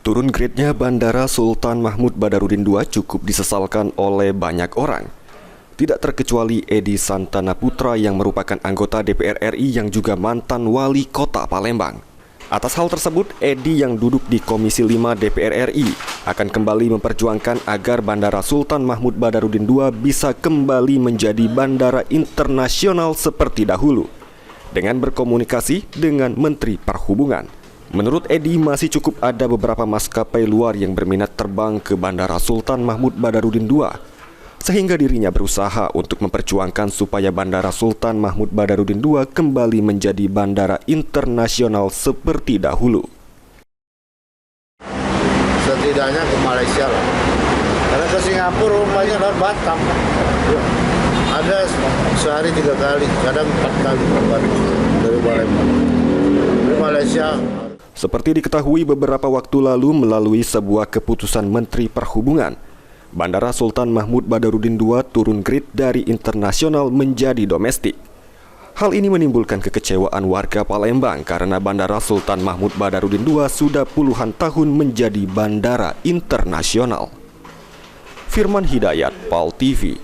Turun grade-nya Bandara Sultan Mahmud Badarudin II cukup disesalkan oleh banyak orang. Tidak terkecuali Edi Santana Putra yang merupakan anggota DPR RI yang juga mantan wali kota Palembang. Atas hal tersebut, Edi yang duduk di Komisi 5 DPR RI akan kembali memperjuangkan agar Bandara Sultan Mahmud Badarudin II bisa kembali menjadi bandara internasional seperti dahulu, dengan berkomunikasi dengan Menteri Perhubungan. Menurut Edi, masih cukup ada beberapa maskapai luar yang berminat terbang ke Bandara Sultan Mahmud Badarudin II, sehingga dirinya berusaha untuk memperjuangkan supaya Bandara Sultan Mahmud Badarudin II kembali menjadi bandara internasional seperti dahulu. Setidaknya ke Malaysia lah. Karena ke Singapura umpamanya lewat Batam. Ada sehari 3 kali, kadang 4 kali dari Palembang. Di Malaysia. Seperti diketahui beberapa waktu lalu melalui sebuah keputusan Menteri Perhubungan, Bandara Sultan Mahmud Badarudin II turun grade dari internasional menjadi domestik. Hal ini menimbulkan kekecewaan warga Palembang karena Bandara Sultan Mahmud Badarudin II sudah puluhan tahun menjadi bandara internasional. Firman Hidayat, PAL TV.